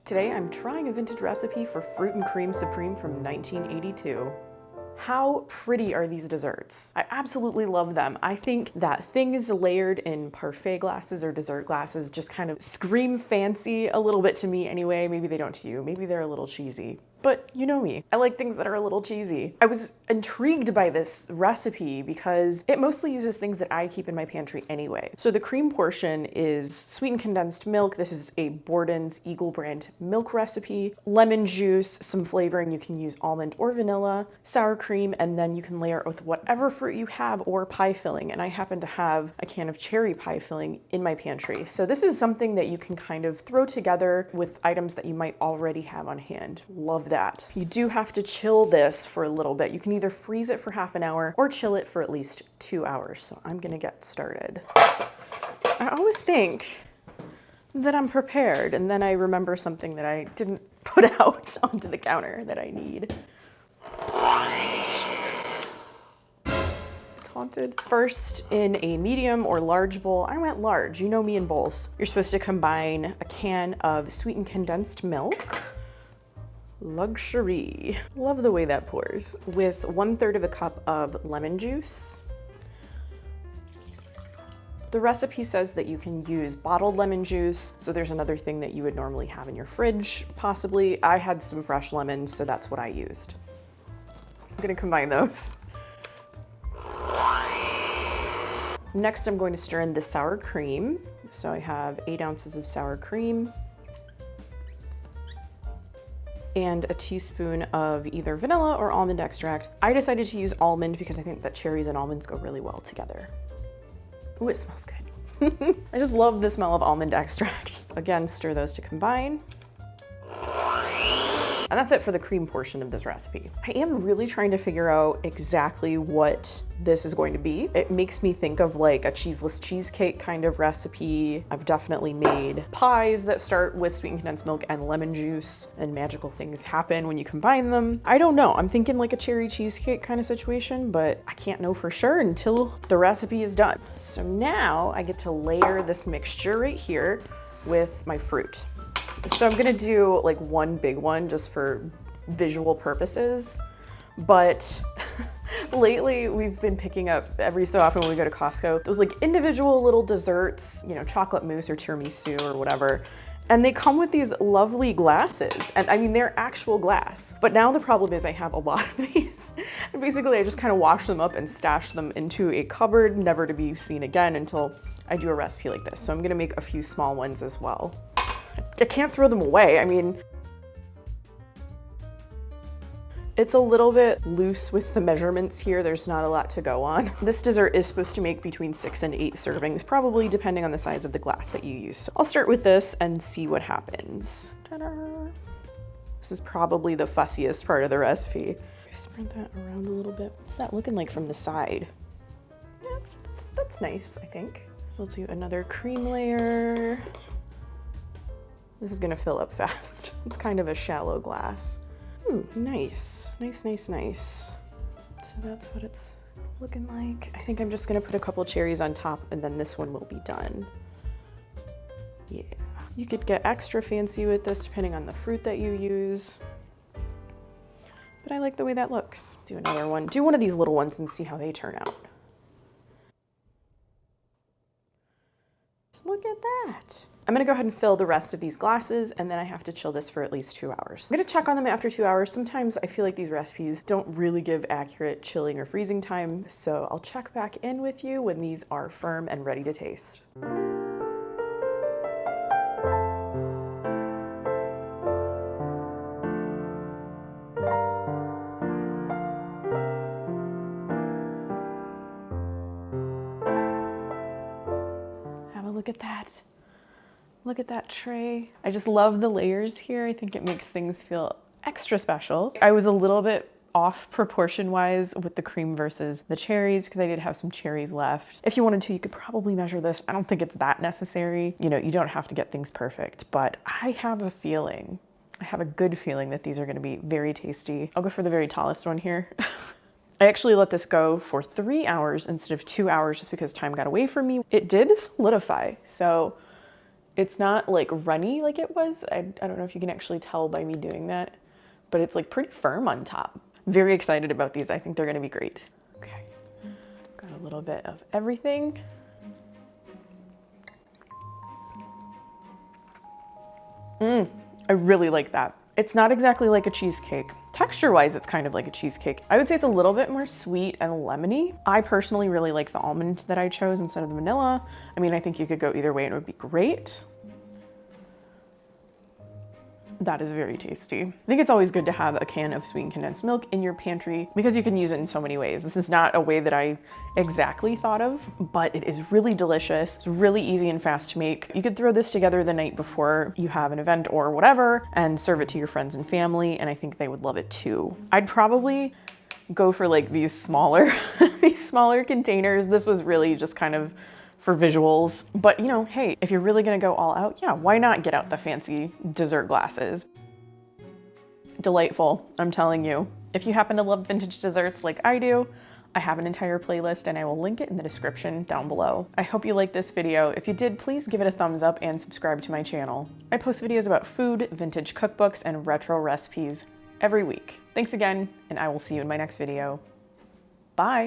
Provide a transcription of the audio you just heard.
Today I'm trying a vintage recipe for fruit and cream supreme from 1982. How pretty are these desserts? I absolutely love them. I think that things layered in parfait glasses or dessert glasses just kind of scream fancy a little bit to me anyway. Maybe they don't to you. Maybe they're a little cheesy. But you know me, I like things that are a little cheesy. I was intrigued by this recipe because it mostly uses things that I keep in my pantry anyway. So the cream portion is sweetened condensed milk. This is a Borden's Eagle brand milk recipe, lemon juice, some flavoring. You can use almond or vanilla, sour cream, and then you can layer it with whatever fruit you have or pie filling. And I happen to have a can of cherry pie filling in my pantry. So this is something that you can kind of throw together with items that you might already have on hand. Love that. You do have to chill this for a little bit. You can either freeze it for half an hour or chill it for at least 2 hours. So I'm gonna get started. I always think that I'm prepared and then I remember something that I didn't put out onto the counter that I need. It's haunted. First, in a medium or large bowl, I went large. You know me and bowls. You're supposed to combine a can of sweetened condensed milk, luxury. Love the way that pours. With 1/3 of a cup of lemon juice. The recipe says that you can use bottled lemon juice, so there's another thing that you would normally have in your fridge, possibly. I had some fresh lemons, so that's what I used. I'm gonna combine those. Next, I'm going to stir in the sour cream. So I have 8 ounces of sour cream, and a teaspoon of either vanilla or almond extract. I decided to use almond because I think that cherries and almonds go really well together. Ooh, it smells good. I just love the smell of almond extract. Again, stir those to combine. And that's it for the cream portion of this recipe. I am really trying to figure out exactly what this is going to be. It makes me think of like a cheeseless cheesecake kind of recipe. I've definitely made pies that start with sweetened condensed milk and lemon juice, and magical things happen when you combine them. I don't know, I'm thinking like a cherry cheesecake kind of situation, but I can't know for sure until the recipe is done. So now I get to layer this mixture right here with my fruit. So I'm gonna do like one big one just for visual purposes, but lately we've been picking up every so often when we go to Costco, those like individual little desserts, you know, chocolate mousse or tiramisu or whatever. And they come with these lovely glasses. And I mean, they're actual glass. But now the problem is I have a lot of these. And basically I just kind of wash them up and stash them into a cupboard, never to be seen again until I do a recipe like this. So I'm gonna make a few small ones as well. I can't throw them away. I mean, it's a little bit loose with the measurements here. There's not a lot to go on. This dessert is supposed to make between 6 and 8 servings, probably depending on the size of the glass that you use. So I'll start with this and see what happens. Ta-da! This is probably the fussiest part of the recipe. Spread that around a little bit. What's that looking like from the side? Yeah, that's nice, I think. We'll do another cream layer. This is gonna fill up fast. It's kind of a shallow glass. Ooh, nice, nice, nice, nice. So that's what it's looking like. I think I'm just gonna put a couple cherries on top and then this one will be done. Yeah, you could get extra fancy with this depending on the fruit that you use. But I like the way that looks. Do another one. Do one of these little ones and see how they turn out. Look at that. I'm gonna go ahead and fill the rest of these glasses and then I have to chill this for at least 2 hours. I'm gonna check on them after 2 hours. Sometimes I feel like these recipes don't really give accurate chilling or freezing time, so I'll check back in with you when these are firm and ready to taste. Have a look at that. Look at that tray. I just love the layers here. I think it makes things feel extra special. I was a little bit off proportion-wise with the cream versus the cherries because I did have some cherries left. If you wanted to, you could probably measure this. I don't think it's that necessary. You know, you don't have to get things perfect, but I have a feeling, I have a good feeling that these are gonna be very tasty. I'll go for the very tallest one here. I actually let this go for 3 hours instead of 2 hours just because time got away from me. It did solidify, so It's not like runny like it was. I don't know if you can actually tell by me doing that, but it's like pretty firm on top. Very excited about these. I think they're gonna be great. Okay, got a little bit of everything. I really like that. It's not exactly like a cheesecake. Texture-wise, it's kind of like a cheesecake. I would say it's a little bit more sweet and lemony. I personally really like the almond that I chose instead of the vanilla. I mean, I think you could go either way and it would be great. That is very tasty. I think it's always good to have a can of sweetened condensed milk in your pantry because you can use it in so many ways. This is not a way that I exactly thought of, but it is really delicious. It's really easy and fast to make. You could throw this together the night before you have an event or whatever and serve it to your friends and family, and I think they would love it too. I'd probably go for like these smaller, these smaller containers. This was really just kind of for visuals, but you know, hey, if you're really gonna go all out, yeah, why not get out the fancy dessert glasses? Delightful, I'm telling you. If you happen to love vintage desserts like I do, I have an entire playlist and I will link it in the description down below. I hope you liked this video. If you did, please give it a thumbs up and subscribe to my channel. I post videos about food, vintage cookbooks, and retro recipes every week. Thanks again, and I will see you in my next video. Bye.